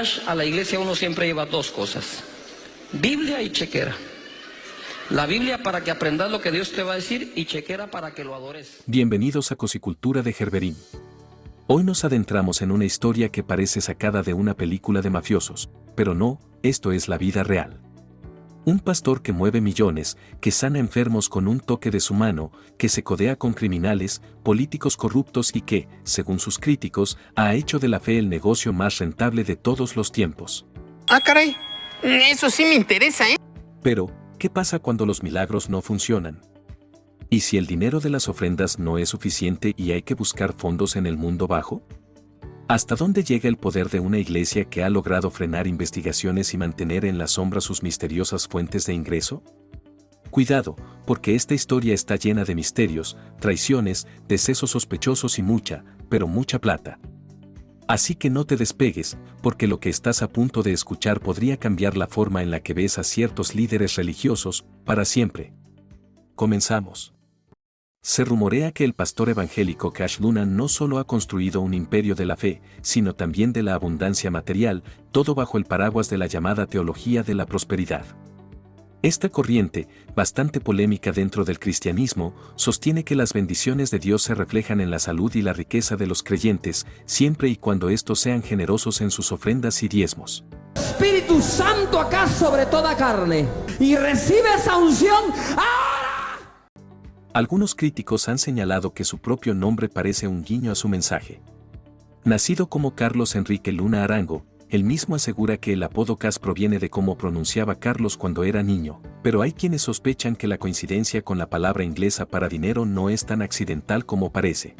Cash, a la iglesia uno siempre lleva dos cosas: Biblia y chequera. La Biblia para que aprendas lo que Dios te va a decir y chequera para que lo adores. Bienvenidos a Cosicultura de Gerberín. Hoy nos adentramos en una historia que parece sacada de una película de mafiosos, pero no, esto es la vida real. Un pastor que mueve millones, que sana enfermos con un toque de su mano, que se codea con criminales, políticos corruptos y que, según sus críticos, ha hecho de la fe el negocio más rentable de todos los tiempos. Ah, caray, eso sí me interesa, ¿eh? Pero, ¿qué pasa cuando los milagros no funcionan? ¿Y si el dinero de las ofrendas no es suficiente y hay que buscar fondos en el mundo bajo? ¿Hasta dónde llega el poder de una iglesia que ha logrado frenar investigaciones y mantener en la sombra sus misteriosas fuentes de ingreso? Cuidado, porque esta historia está llena de misterios, traiciones, decesos sospechosos y mucha, pero mucha plata. Así que no te despegues, porque lo que estás a punto de escuchar podría cambiar la forma en la que ves a ciertos líderes religiosos, para siempre. Comenzamos. Se rumorea que el pastor evangélico Cash Luna no solo ha construido un imperio de la fe, sino también de la abundancia material, todo bajo el paraguas de la llamada teología de la prosperidad. Esta corriente, bastante polémica dentro del cristianismo, sostiene que las bendiciones de Dios se reflejan en la salud y la riqueza de los creyentes, siempre y cuando estos sean generosos en sus ofrendas y diezmos. Espíritu Santo acá sobre toda carne, y recibe esa unción ahora. Algunos críticos han señalado que su propio nombre parece un guiño a su mensaje. Nacido como Carlos Enrique Luna Arango, él mismo asegura que el apodo Cash proviene de cómo pronunciaba Carlos cuando era niño, pero hay quienes sospechan que la coincidencia con la palabra inglesa para dinero no es tan accidental como parece.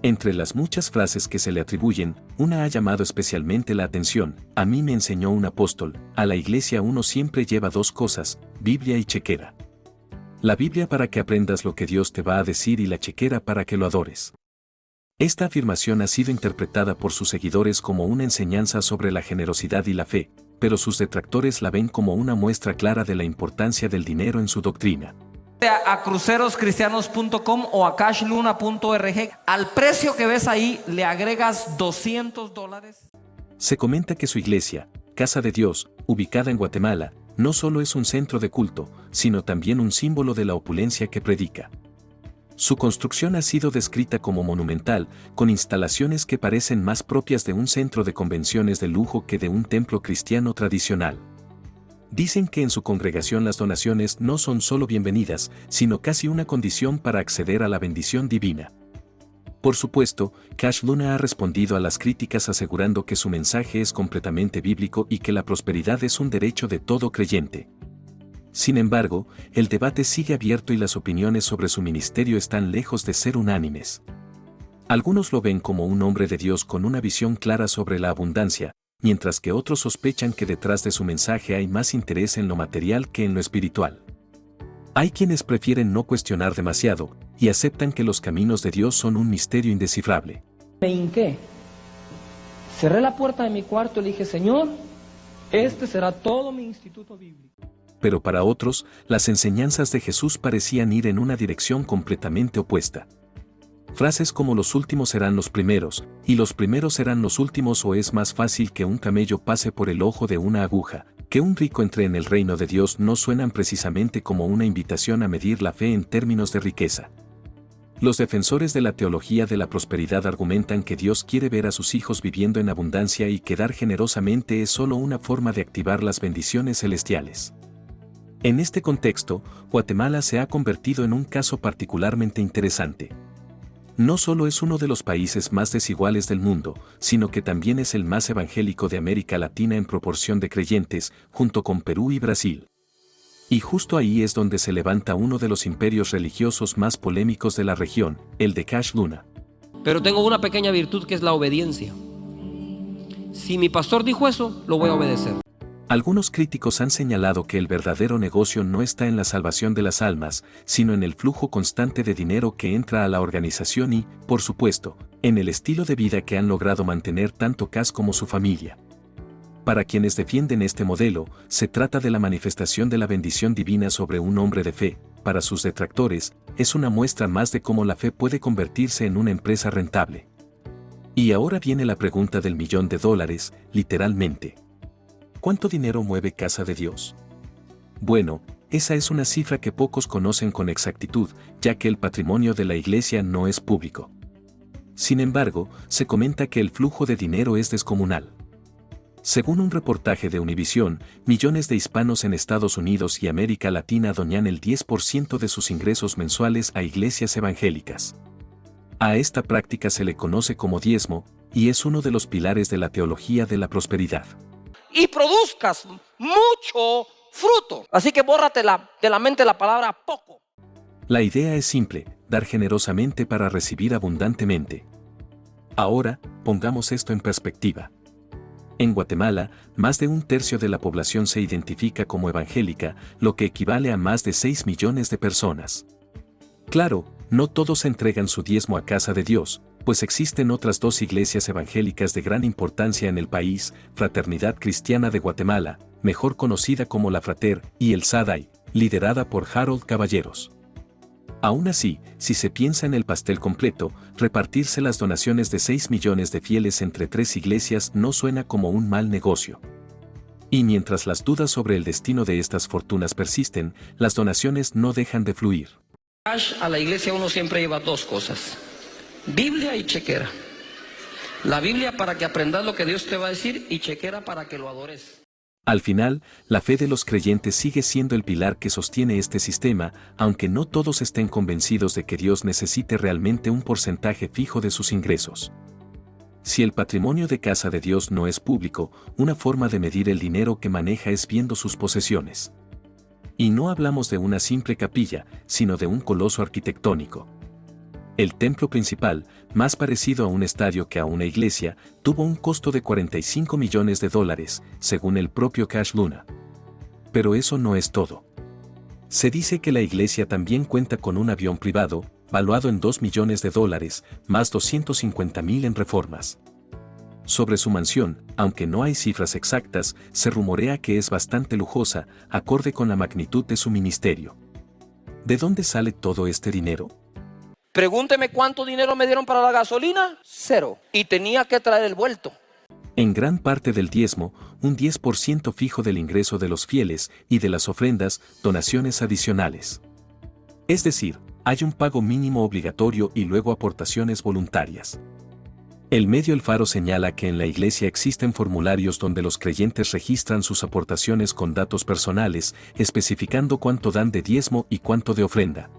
Entre las muchas frases que se le atribuyen, una ha llamado especialmente la atención: a mí me enseñó un apóstol, a la iglesia uno siempre lleva dos cosas, Biblia y chequera. La Biblia para que aprendas lo que Dios te va a decir y la chequera para que lo adores. Esta afirmación ha sido interpretada por sus seguidores como una enseñanza sobre la generosidad y la fe, pero sus detractores la ven como una muestra clara de la importancia del dinero en su doctrina. A cruceroscristianos.com o a cashluna.org. Al precio que ves ahí le agregas $200. Se comenta que su iglesia, Casa de Dios, ubicada en Guatemala, no solo es un centro de culto, sino también un símbolo de la opulencia que predica. Su construcción ha sido descrita como monumental, con instalaciones que parecen más propias de un centro de convenciones de lujo que de un templo cristiano tradicional. Dicen que en su congregación las donaciones no son solo bienvenidas, sino casi una condición para acceder a la bendición divina. Por supuesto, Cash Luna ha respondido a las críticas asegurando que su mensaje es completamente bíblico y que la prosperidad es un derecho de todo creyente. Sin embargo, el debate sigue abierto y las opiniones sobre su ministerio están lejos de ser unánimes. Algunos lo ven como un hombre de Dios con una visión clara sobre la abundancia, mientras que otros sospechan que detrás de su mensaje hay más interés en lo material que en lo espiritual. Hay quienes prefieren no cuestionar demasiado y aceptan que los caminos de Dios son un misterio indescifrable. Me hinqué, cerré la puerta de mi cuarto y le dije: Señor, este será todo mi instituto bíblico. Pero para otros, las enseñanzas de Jesús parecían ir en una dirección completamente opuesta. Frases como los últimos serán los primeros, y los primeros serán los últimos, o es más fácil que un camello pase por el ojo de una aguja, que un rico entre en el reino de Dios, no suenan precisamente como una invitación a medir la fe en términos de riqueza. Los defensores de la teología de la prosperidad argumentan que Dios quiere ver a sus hijos viviendo en abundancia y que dar generosamente es solo una forma de activar las bendiciones celestiales. En este contexto, Guatemala se ha convertido en un caso particularmente interesante. No solo es uno de los países más desiguales del mundo, sino que también es el más evangélico de América Latina en proporción de creyentes, junto con Perú y Brasil. Y justo ahí es donde se levanta uno de los imperios religiosos más polémicos de la región, el de Cash Luna. Pero tengo una pequeña virtud que es la obediencia. Si mi pastor dijo eso, lo voy a obedecer. Algunos críticos han señalado que el verdadero negocio no está en la salvación de las almas, sino en el flujo constante de dinero que entra a la organización y, por supuesto, en el estilo de vida que han logrado mantener tanto Cash como su familia. Para quienes defienden este modelo, se trata de la manifestación de la bendición divina sobre un hombre de fe. Para sus detractores, es una muestra más de cómo la fe puede convertirse en una empresa rentable. Y ahora viene la pregunta del $1.000.000, literalmente. ¿Cuánto dinero mueve Casa de Dios? Bueno, esa es una cifra que pocos conocen con exactitud, ya que el patrimonio de la iglesia no es público. Sin embargo, se comenta que el flujo de dinero es descomunal. Según un reportaje de Univisión, millones de hispanos en Estados Unidos y América Latina donan el 10% de sus ingresos mensuales a iglesias evangélicas. A esta práctica se le conoce como diezmo, y es uno de los pilares de la teología de la prosperidad. Y produzcas mucho fruto. Así que bórrate de la mente la palabra poco. La idea es simple, dar generosamente para recibir abundantemente. Ahora, pongamos esto en perspectiva. En Guatemala, más de 1/3 de la población se identifica como evangélica, lo que equivale a más de 6 millones de personas. Claro, no todos entregan su diezmo a Casa de Dios, pues existen otras 2 iglesias evangélicas de gran importancia en el país, Fraternidad Cristiana de Guatemala, mejor conocida como la Frater, y el SADAI, liderada por Harold Caballeros. Aún así, si se piensa en el pastel completo, repartirse las donaciones de 6 millones de fieles entre 3 iglesias no suena como un mal negocio. Y mientras las dudas sobre el destino de estas fortunas persisten, las donaciones no dejan de fluir. A la iglesia uno siempre lleva 2 cosas: Biblia y chequera. La Biblia para que aprendas lo que Dios te va a decir y chequera para que lo adores. Al final, la fe de los creyentes sigue siendo el pilar que sostiene este sistema, aunque no todos estén convencidos de que Dios necesite realmente un porcentaje fijo de sus ingresos. Si el patrimonio de Casa de Dios no es público, una forma de medir el dinero que maneja es viendo sus posesiones. Y no hablamos de una simple capilla, sino de un coloso arquitectónico. El templo principal, más parecido a un estadio que a una iglesia, tuvo un costo de $45 millones, según el propio Cash Luna. Pero eso no es todo. Se dice que la iglesia también cuenta con un avión privado, valuado en $2 millones, más $250,000 en reformas. Sobre su mansión, aunque no hay cifras exactas, se rumorea que es bastante lujosa, acorde con la magnitud de su ministerio. ¿De dónde sale todo este dinero? Pregúnteme cuánto dinero me dieron para la gasolina. 0. Y tenía que traer el vuelto. En gran parte del diezmo, un 10% fijo del ingreso de los fieles y de las ofrendas, donaciones adicionales. Es decir, hay un pago mínimo obligatorio y luego aportaciones voluntarias. El medio El Faro señala que en la iglesia existen formularios donde los creyentes registran sus aportaciones con datos personales, especificando cuánto dan de diezmo y cuánto de ofrenda.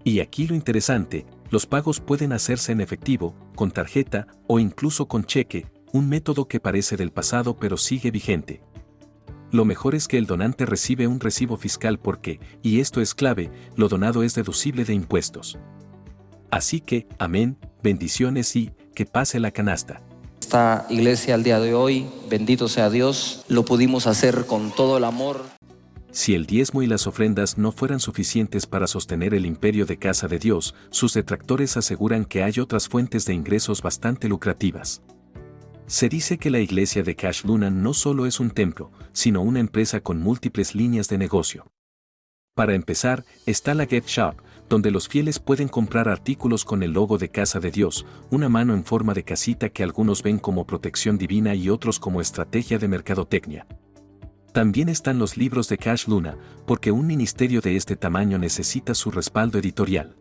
Y aquí lo interesante, los pagos pueden hacerse en efectivo, con tarjeta o incluso con cheque, un método que parece del pasado pero sigue vigente. Lo mejor es que el donante recibe un recibo fiscal porque, y esto es clave, lo donado es deducible de impuestos. Así que, amén, bendiciones y que pase la canasta. Esta iglesia al día de hoy, bendito sea Dios, lo pudimos hacer con todo el amor. Si el diezmo y las ofrendas no fueran suficientes para sostener el imperio de Casa de Dios, sus detractores aseguran que hay otras fuentes de ingresos bastante lucrativas. Se dice que la iglesia de Cash Luna no solo es un templo, sino una empresa con múltiples líneas de negocio. Para empezar, está la Gift Shop, donde los fieles pueden comprar artículos con el logo de Casa de Dios, una mano en forma de casita que algunos ven como protección divina y otros como estrategia de mercadotecnia. También están los libros de Cash Luna, porque un ministerio de este tamaño necesita su respaldo editorial.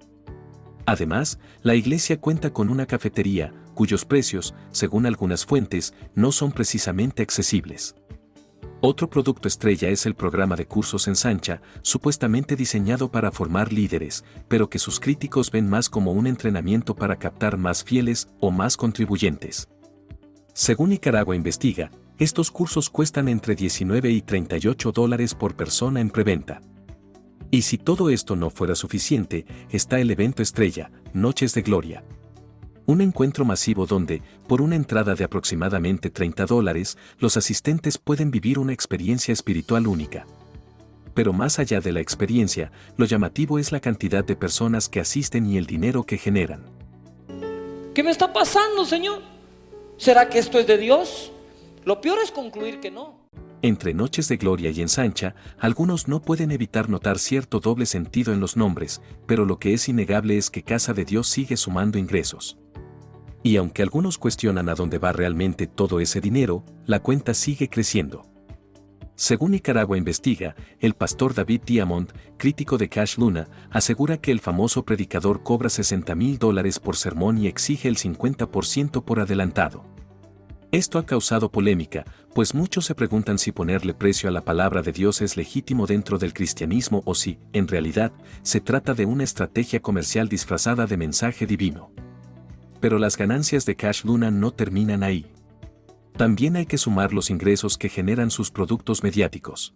Además, la iglesia cuenta con una cafetería, cuyos precios, según algunas fuentes, no son precisamente accesibles. Otro producto estrella es el programa de cursos Ensancha, supuestamente diseñado para formar líderes, pero que sus críticos ven más como un entrenamiento para captar más fieles o más contribuyentes. Según Nicaragua Investiga, estos cursos cuestan entre $19 y $38 por persona en preventa. Y si todo esto no fuera suficiente, está el evento estrella, Noches de Gloria. Un encuentro masivo donde, por una entrada de aproximadamente $30, los asistentes pueden vivir una experiencia espiritual única. Pero más allá de la experiencia, lo llamativo es la cantidad de personas que asisten y el dinero que generan. ¿Qué me está pasando, Señor? ¿Será que esto es de Dios? Lo peor es concluir que no. Entre Noches de Gloria y Ensancha, algunos no pueden evitar notar cierto doble sentido en los nombres, pero lo que es innegable es que Casa de Dios sigue sumando ingresos. Y aunque algunos cuestionan a dónde va realmente todo ese dinero, la cuenta sigue creciendo. Según Nicaragua Investiga, el pastor David Diamond, crítico de Cash Luna, asegura que el famoso predicador cobra $60,000 por sermón y exige el 50% por adelantado. Esto ha causado polémica, pues muchos se preguntan si ponerle precio a la palabra de Dios es legítimo dentro del cristianismo o si, en realidad, se trata de una estrategia comercial disfrazada de mensaje divino. Pero las ganancias de Cash Luna no terminan ahí. También hay que sumar los ingresos que generan sus productos mediáticos.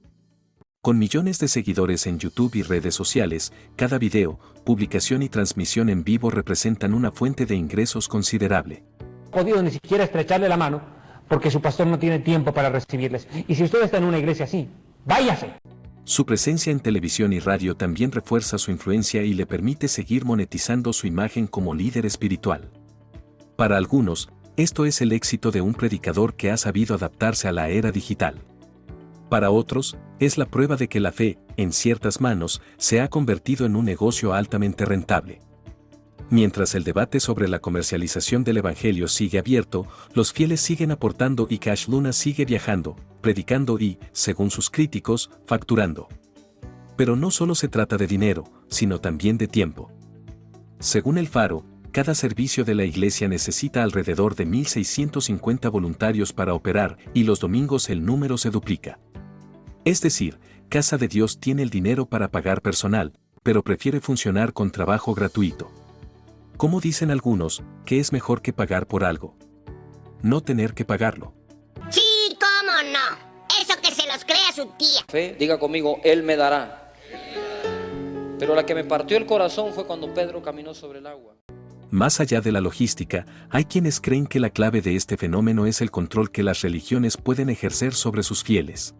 Con millones de seguidores en YouTube y redes sociales, cada video, publicación y transmisión en vivo representan una fuente de ingresos considerable. No ha podido ni siquiera estrecharle la mano porque su pastor no tiene tiempo para recibirles. Y si usted está en una iglesia así, váyase. Su presencia en televisión y radio también refuerza su influencia y le permite seguir monetizando su imagen como líder espiritual. Para algunos, esto es el éxito de un predicador que ha sabido adaptarse a la era digital. Para otros, es la prueba de que la fe, en ciertas manos, se ha convertido en un negocio altamente rentable. Mientras el debate sobre la comercialización del Evangelio sigue abierto, los fieles siguen aportando y Cash Luna sigue viajando, predicando y, según sus críticos, facturando. Pero no solo se trata de dinero, sino también de tiempo. Según El Faro, cada servicio de la iglesia necesita alrededor de 1,650 voluntarios para operar y los domingos el número se duplica. Es decir, Casa de Dios tiene el dinero para pagar personal, pero prefiere funcionar con trabajo gratuito. Como dicen algunos, ¿qué es mejor que pagar por algo? No tener que pagarlo. Sí, cómo no. Eso que se los crea su tía. Fe, diga conmigo, Él me dará. Pero la que me partió el corazón fue cuando Pedro caminó sobre el agua. Más allá de la logística, hay quienes creen que la clave de este fenómeno es el control que las religiones pueden ejercer sobre sus fieles.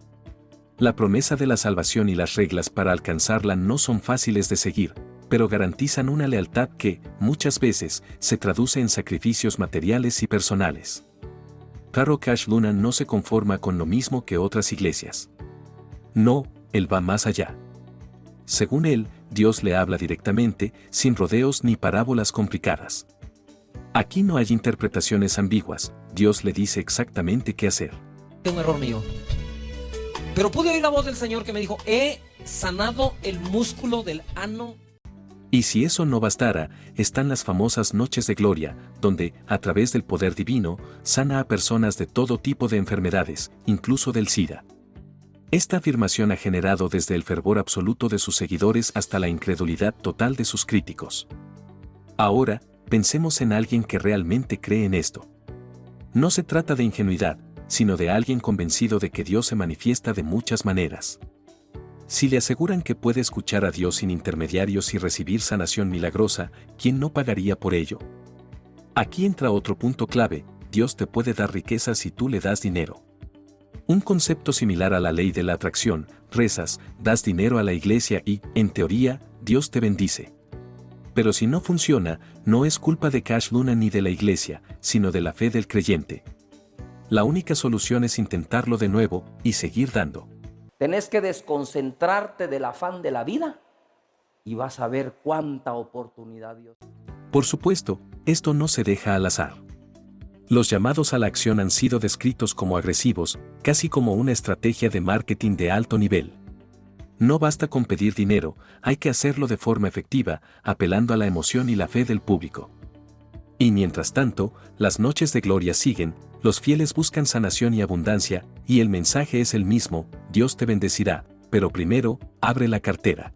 La promesa de la salvación y las reglas para alcanzarla no son fáciles de seguir, pero garantizan una lealtad que, muchas veces, se traduce en sacrificios materiales y personales. Claro, Cash Luna no se conforma con lo mismo que otras iglesias. No, él va más allá. Según él, Dios le habla directamente, sin rodeos ni parábolas complicadas. Aquí no hay interpretaciones ambiguas, Dios le dice exactamente qué hacer. Un error mío. Pero pude oír la voz del Señor que me dijo, he sanado el músculo del ano. Y si eso no bastara, están las famosas noches de gloria, donde, a través del poder divino, sana a personas de todo tipo de enfermedades, incluso del SIDA. Esta afirmación ha generado desde el fervor absoluto de sus seguidores hasta la incredulidad total de sus críticos. Ahora, pensemos en alguien que realmente cree en esto. No se trata de ingenuidad, sino de alguien convencido de que Dios se manifiesta de muchas maneras. Si le aseguran que puede escuchar a Dios sin intermediarios y recibir sanación milagrosa, ¿quién no pagaría por ello? Aquí entra otro punto clave: Dios te puede dar riquezas si tú le das dinero. Un concepto similar a la ley de la atracción: rezas, das dinero a la iglesia y, en teoría, Dios te bendice. Pero si no funciona, no es culpa de Cash Luna ni de la iglesia, sino de la fe del creyente. La única solución es intentarlo de nuevo y seguir dando. Tenés que desconcentrarte del afán de la vida y vas a ver cuánta oportunidad Dios. Por supuesto, esto no se deja al azar. Los llamados a la acción han sido descritos como agresivos, casi como una estrategia de marketing de alto nivel. No basta con pedir dinero, hay que hacerlo de forma efectiva, apelando a la emoción y la fe del público. Y mientras tanto, las noches de gloria siguen, los fieles buscan sanación y abundancia, y el mensaje es el mismo: Dios te bendecirá, pero primero, abre la cartera.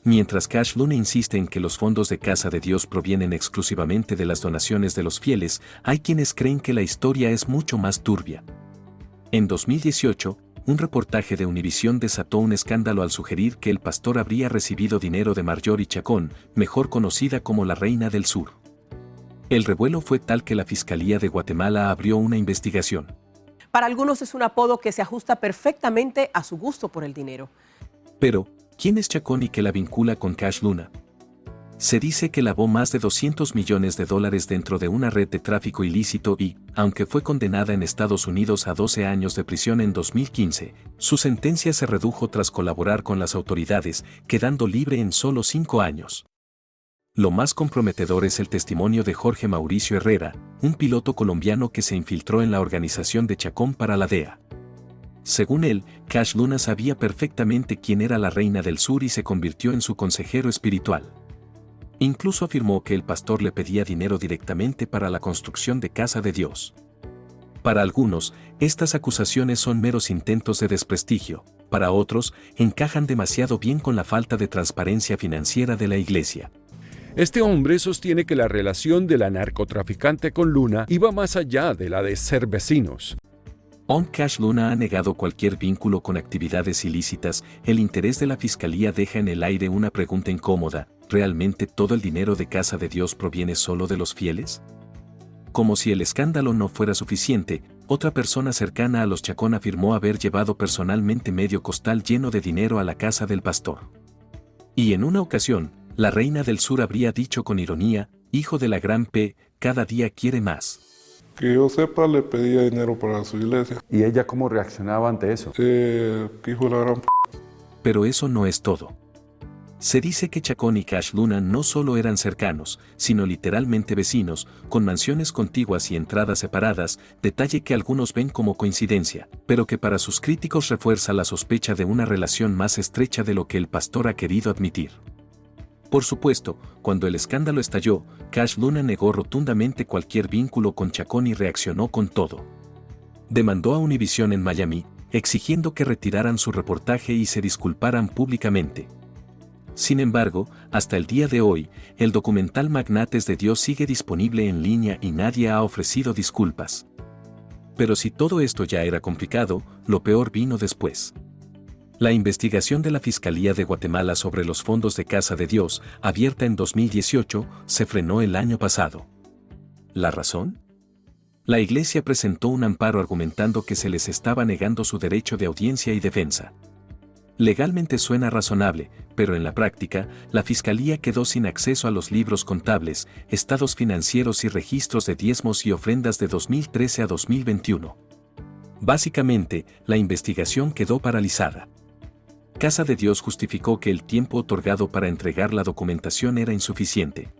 Mientras Cash Luna insiste en que los fondos de Casa de Dios provienen exclusivamente de las donaciones de los fieles, hay quienes creen que la historia es mucho más turbia. En 2018, un reportaje de Univisión desató un escándalo al sugerir que el pastor habría recibido dinero de Marjorie Chacón, mejor conocida como la Reina del Sur. El revuelo fue tal que la Fiscalía de Guatemala abrió una investigación. Para algunos es un apodo que se ajusta perfectamente a su gusto por el dinero. Pero, ¿quién es Chacón y qué la vincula con Cash Luna? Se dice que lavó más de $200 millones dentro de una red de tráfico ilícito y, aunque fue condenada en Estados Unidos a 12 años de prisión en 2015, su sentencia se redujo tras colaborar con las autoridades, quedando libre en solo 5 años. Lo más comprometedor es el testimonio de Jorge Mauricio Herrera, un piloto colombiano que se infiltró en la organización de Chacón para la DEA. Según él, Cash Luna sabía perfectamente quién era la reina del sur y se convirtió en su consejero espiritual. Incluso afirmó que el pastor le pedía dinero directamente para la construcción de Casa de Dios. Para algunos, estas acusaciones son meros intentos de desprestigio, para otros, encajan demasiado bien con la falta de transparencia financiera de la iglesia. Este hombre sostiene que la relación de la narcotraficante con Luna iba más allá de la de ser vecinos. Cash Luna ha negado cualquier vínculo con actividades ilícitas. El interés de la fiscalía deja en el aire una pregunta incómoda: ¿realmente todo el dinero de Casa de Dios proviene solo de los fieles? Como si el escándalo no fuera suficiente, otra persona cercana a los Chacón afirmó haber llevado personalmente medio costal lleno de dinero a la casa del pastor. Y en una ocasión, la reina del sur habría dicho con ironía: hijo de la gran P, cada día quiere más. Que yo sepa, le pedía dinero para su iglesia. ¿Y ella cómo reaccionaba ante eso? Que hijo de la gran P. Pero eso no es todo. Se dice que Chacón y Cash Luna no solo eran cercanos, sino literalmente vecinos, con mansiones contiguas y entradas separadas, detalle que algunos ven como coincidencia, pero que para sus críticos refuerza la sospecha de una relación más estrecha de lo que el pastor ha querido admitir. Por supuesto, cuando el escándalo estalló, Cash Luna negó rotundamente cualquier vínculo con Chacón y reaccionó con todo. Demandó a Univision en Miami, exigiendo que retiraran su reportaje y se disculparan públicamente. Sin embargo, hasta el día de hoy, el documental Magnates de Dios sigue disponible en línea y nadie ha ofrecido disculpas. Pero si todo esto ya era complicado, lo peor vino después. La investigación de la Fiscalía de Guatemala sobre los fondos de Casa de Dios, abierta en 2018, se frenó el año pasado. ¿La razón? La Iglesia presentó un amparo argumentando que se les estaba negando su derecho de audiencia y defensa. Legalmente suena razonable, pero en la práctica, la Fiscalía quedó sin acceso a los libros contables, estados financieros y registros de diezmos y ofrendas de 2013 a 2021. Básicamente, la investigación quedó paralizada. Casa de Dios justificó que el tiempo otorgado para entregar la documentación era insuficiente.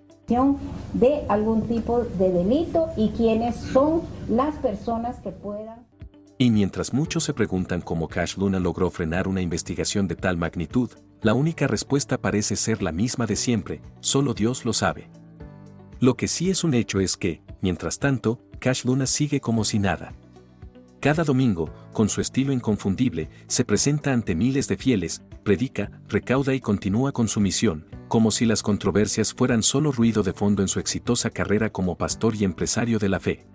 De algún tipo de delito y quiénes son las personas que puedan. Y mientras muchos se preguntan cómo Cash Luna logró frenar una investigación de tal magnitud, la única respuesta parece ser la misma de siempre: solo Dios lo sabe. Lo que sí es un hecho es que, mientras tanto, Cash Luna sigue como si nada. Cada domingo, con su estilo inconfundible, se presenta ante miles de fieles, predica, recauda y continúa con su misión, como si las controversias fueran solo ruido de fondo en su exitosa carrera como pastor y empresario de la fe.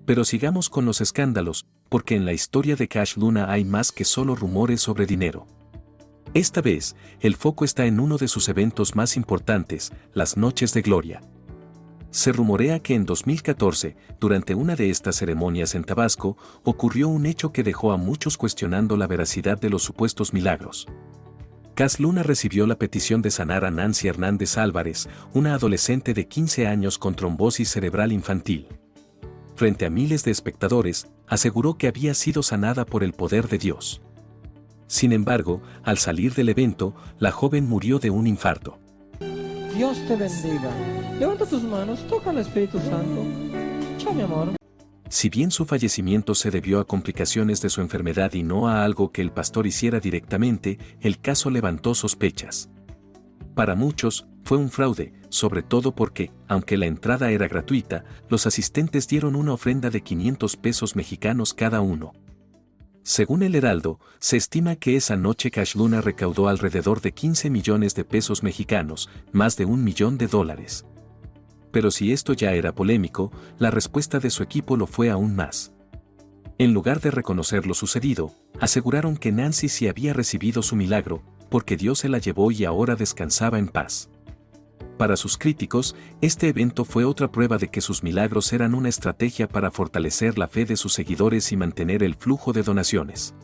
Pero sigamos con los escándalos, porque en la historia de Cash Luna hay más que solo rumores sobre dinero. Esta vez, el foco está en uno de sus eventos más importantes, las Noches de Gloria. Se rumorea que en 2014, durante una de estas ceremonias en Tabasco, ocurrió un hecho que dejó a muchos cuestionando la veracidad de los supuestos milagros. Cash Luna recibió la petición de sanar a Nancy Hernández Álvarez, una adolescente de 15 años con trombosis cerebral infantil. Frente a miles de espectadores, aseguró que había sido sanada por el poder de Dios. Sin embargo, al salir del evento, la joven murió de un infarto. Dios te bendiga. Levanta tus manos, toca al Espíritu Santo. Chao, mi amor. Si bien su fallecimiento se debió a complicaciones de su enfermedad y no a algo que el pastor hiciera directamente, el caso levantó sospechas. Para muchos, fue un fraude, sobre todo porque, aunque la entrada era gratuita, los asistentes dieron una ofrenda de 500 pesos mexicanos cada uno. Según el Heraldo, se estima que esa noche Cash Luna recaudó alrededor de 15 millones de pesos mexicanos, más de $1 millón. Pero si esto ya era polémico, la respuesta de su equipo lo fue aún más. En lugar de reconocer lo sucedido, aseguraron que Nancy sí había recibido su milagro, porque Dios se la llevó y ahora descansaba en paz. Para sus críticos, este evento fue otra prueba de que sus milagros eran una estrategia para fortalecer la fe de sus seguidores y mantener el flujo de donaciones.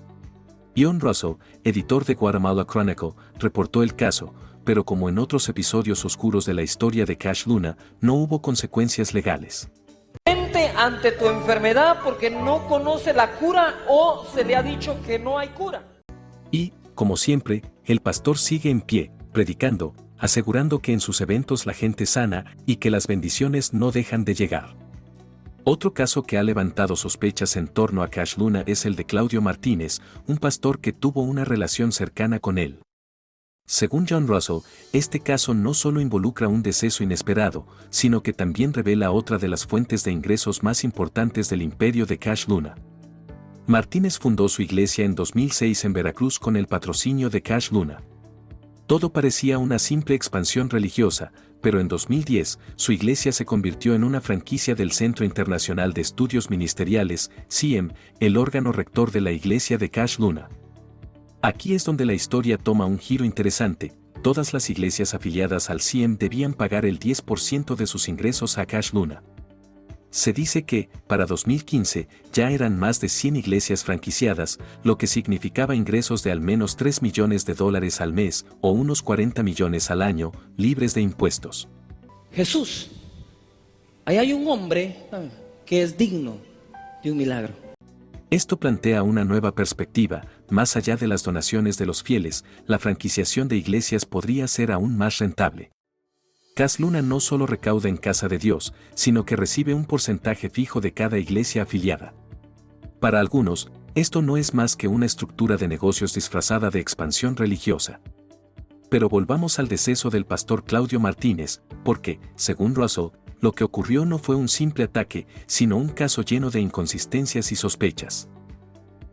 Ian Russell, editor de Guatemala Chronicle, reportó el caso, pero como en otros episodios oscuros de la historia de Cash Luna, no hubo consecuencias legales. Gente ante tu enfermedad porque no conoce la cura o se le ha dicho que no hay cura. Y, como siempre, el pastor sigue en pie, predicando, asegurando que en sus eventos la gente sana y que las bendiciones no dejan de llegar. Otro caso que ha levantado sospechas en torno a Cash Luna es el de Claudio Martínez, un pastor que tuvo una relación cercana con él. Según John Russell, este caso no solo involucra un deceso inesperado, sino que también revela otra de las fuentes de ingresos más importantes del imperio de Cash Luna. Martínez fundó su iglesia en 2006 en Veracruz con el patrocinio de Cash Luna. Todo parecía una simple expansión religiosa, pero en 2010 su iglesia se convirtió en una franquicia del Centro Internacional de Estudios Ministeriales, CIEM, el órgano rector de la iglesia de Cash Luna. Aquí es donde la historia toma un giro interesante. Todas las iglesias afiliadas al CIEM debían pagar el 10% de sus ingresos a Cash Luna. Se dice que, para 2015, ya eran más de 100 iglesias franquiciadas, lo que significaba ingresos de al menos $3 millones al mes, o unos 40 millones al año, libres de impuestos. Jesús, ahí hay un hombre que es digno de un milagro. Esto plantea una nueva perspectiva. Más allá de las donaciones de los fieles, la franquiciación de iglesias podría ser aún más rentable. Cash Luna no solo recauda en casa de Dios, sino que recibe un porcentaje fijo de cada iglesia afiliada. Para algunos, esto no es más que una estructura de negocios disfrazada de expansión religiosa. Pero volvamos al deceso del pastor Claudio Martínez, porque, según Russell, lo que ocurrió no fue un simple ataque, sino un caso lleno de inconsistencias y sospechas.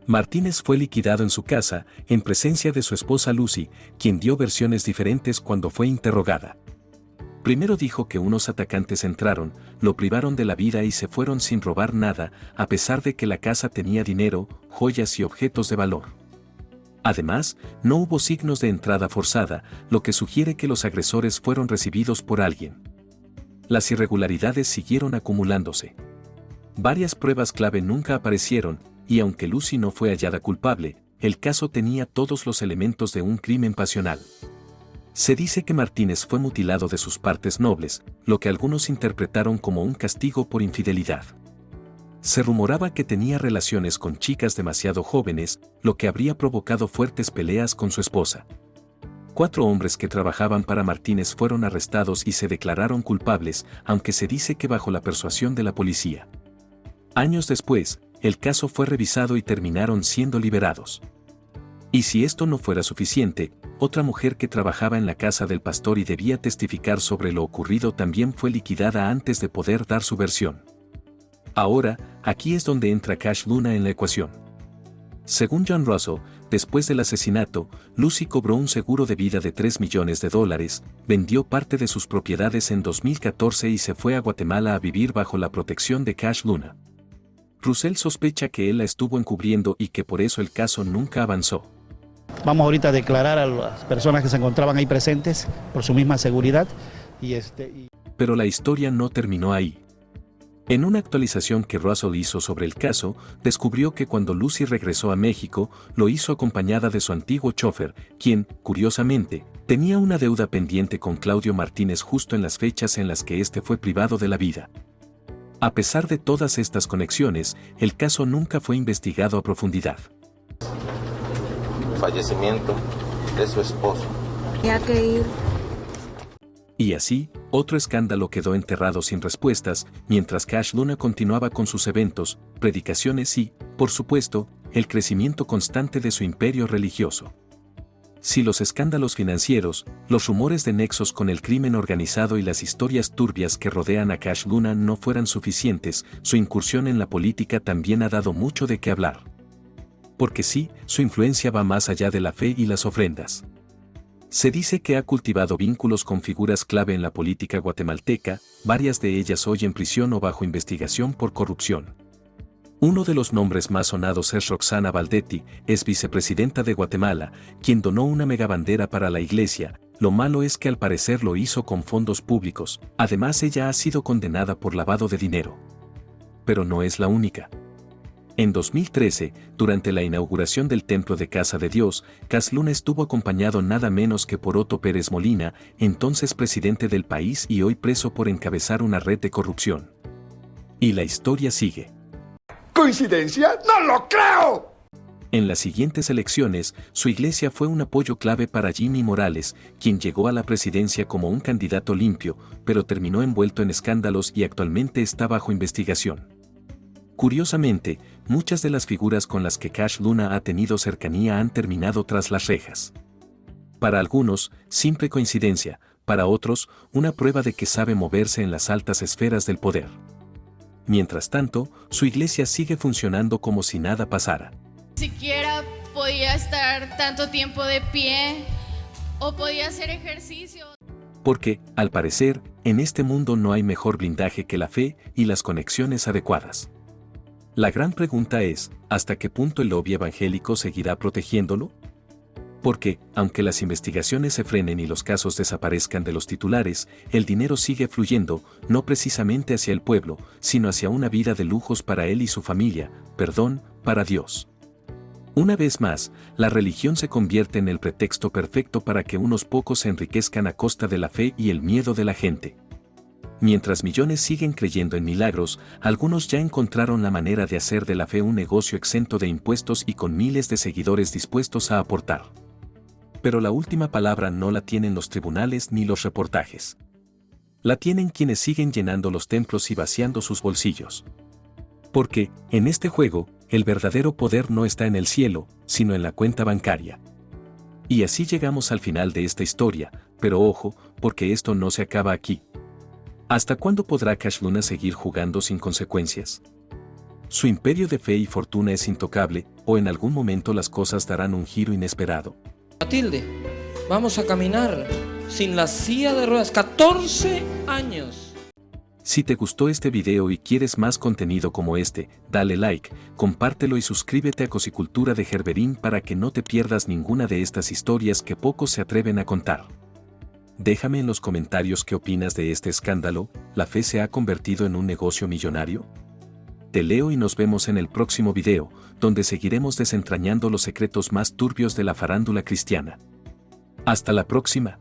Martínez fue liquidado en su casa, en presencia de su esposa Lucy, quien dio versiones diferentes cuando fue interrogada. Primero dijo que unos atacantes entraron, lo privaron de la vida y se fueron sin robar nada, a pesar de que la casa tenía dinero, joyas y objetos de valor. Además, no hubo signos de entrada forzada, lo que sugiere que los agresores fueron recibidos por alguien. Las irregularidades siguieron acumulándose. Varias pruebas clave nunca aparecieron, y aunque Lucy no fue hallada culpable, el caso tenía todos los elementos de un crimen pasional. Se dice que Martínez fue mutilado de sus partes nobles, lo que algunos interpretaron como un castigo por infidelidad. Se rumoraba que tenía relaciones con chicas demasiado jóvenes, lo que habría provocado fuertes peleas con su esposa. 4 hombres que trabajaban para Martínez fueron arrestados y se declararon culpables, aunque se dice que bajo la persuasión de la policía. Años después, el caso fue revisado y terminaron siendo liberados. Y si esto no fuera suficiente, otra mujer que trabajaba en la casa del pastor y debía testificar sobre lo ocurrido también fue liquidada antes de poder dar su versión. Ahora, aquí es donde entra Cash Luna en la ecuación. Según John Russell, después del asesinato, Lucy cobró un seguro de vida de $3 millones, vendió parte de sus propiedades en 2014 y se fue a Guatemala a vivir bajo la protección de Cash Luna. Russell sospecha que él la estuvo encubriendo y que por eso el caso nunca avanzó. Vamos ahorita a declarar a las personas que se encontraban ahí presentes por su misma seguridad. Pero la historia no terminó ahí. En una actualización que Russell hizo sobre el caso, descubrió que cuando Lucy regresó a México, lo hizo acompañada de su antiguo chofer, quien, curiosamente, tenía una deuda pendiente con Claudio Martínez justo en las fechas en las que éste fue privado de la vida. A pesar de todas estas conexiones, el caso nunca fue investigado a profundidad. Fallecimiento de su esposo. Tenía que ir. Y así, otro escándalo quedó enterrado sin respuestas, mientras Cash Luna continuaba con sus eventos, predicaciones y, por supuesto, el crecimiento constante de su imperio religioso. Si los escándalos financieros, los rumores de nexos con el crimen organizado y las historias turbias que rodean a Cash Luna no fueran suficientes, su incursión en la política también ha dado mucho de qué hablar. Porque sí, su influencia va más allá de la fe y las ofrendas. Se dice que ha cultivado vínculos con figuras clave en la política guatemalteca, varias de ellas hoy en prisión o bajo investigación por corrupción. Uno de los nombres más sonados es Roxana Valdetti, es vicepresidenta de Guatemala, quien donó una megabandera para la iglesia. Lo malo es que al parecer lo hizo con fondos públicos, además ella ha sido condenada por lavado de dinero. Pero no es la única. En 2013, durante la inauguración del Templo de Casa de Dios, Cash Luna estuvo acompañado nada menos que por Otto Pérez Molina, entonces presidente del país y hoy preso por encabezar una red de corrupción. Y la historia sigue. ¿Coincidencia? ¡No lo creo! En las siguientes elecciones, su iglesia fue un apoyo clave para Jimmy Morales, quien llegó a la presidencia como un candidato limpio, pero terminó envuelto en escándalos y actualmente está bajo investigación. Curiosamente, muchas de las figuras con las que Cash Luna ha tenido cercanía han terminado tras las rejas. Para algunos, simple coincidencia, para otros, una prueba de que sabe moverse en las altas esferas del poder. Mientras tanto, su iglesia sigue funcionando como si nada pasara. Siquiera podía estar tanto tiempo de pie o podía hacer ejercicio. Porque, al parecer, en este mundo no hay mejor blindaje que la fe y las conexiones adecuadas. La gran pregunta es, ¿hasta qué punto el lobby evangélico seguirá protegiéndolo? Porque, aunque las investigaciones se frenen y los casos desaparezcan de los titulares, el dinero sigue fluyendo, no precisamente hacia el pueblo, sino hacia una vida de lujos para él y su familia, para Dios. Una vez más, la religión se convierte en el pretexto perfecto para que unos pocos se enriquezcan a costa de la fe y el miedo de la gente. Mientras millones siguen creyendo en milagros, algunos ya encontraron la manera de hacer de la fe un negocio exento de impuestos y con miles de seguidores dispuestos a aportar. Pero la última palabra no la tienen los tribunales ni los reportajes. La tienen quienes siguen llenando los templos y vaciando sus bolsillos. Porque, en este juego, el verdadero poder no está en el cielo, sino en la cuenta bancaria. Y así llegamos al final de esta historia, pero ojo, porque esto no se acaba aquí. ¿Hasta cuándo podrá Cash Luna seguir jugando sin consecuencias? Su imperio de fe y fortuna es intocable, o en algún momento las cosas darán un giro inesperado. Matilde, vamos a caminar sin la silla de ruedas. 14 años. Si te gustó este video y quieres más contenido como este, dale like, compártelo y suscríbete a Cosicultura de Gerberín para que no te pierdas ninguna de estas historias que pocos se atreven a contar. Déjame en los comentarios qué opinas de este escándalo. ¿La fe se ha convertido en un negocio millonario? Te leo y nos vemos en el próximo video, donde seguiremos desentrañando los secretos más turbios de la farándula cristiana. Hasta la próxima.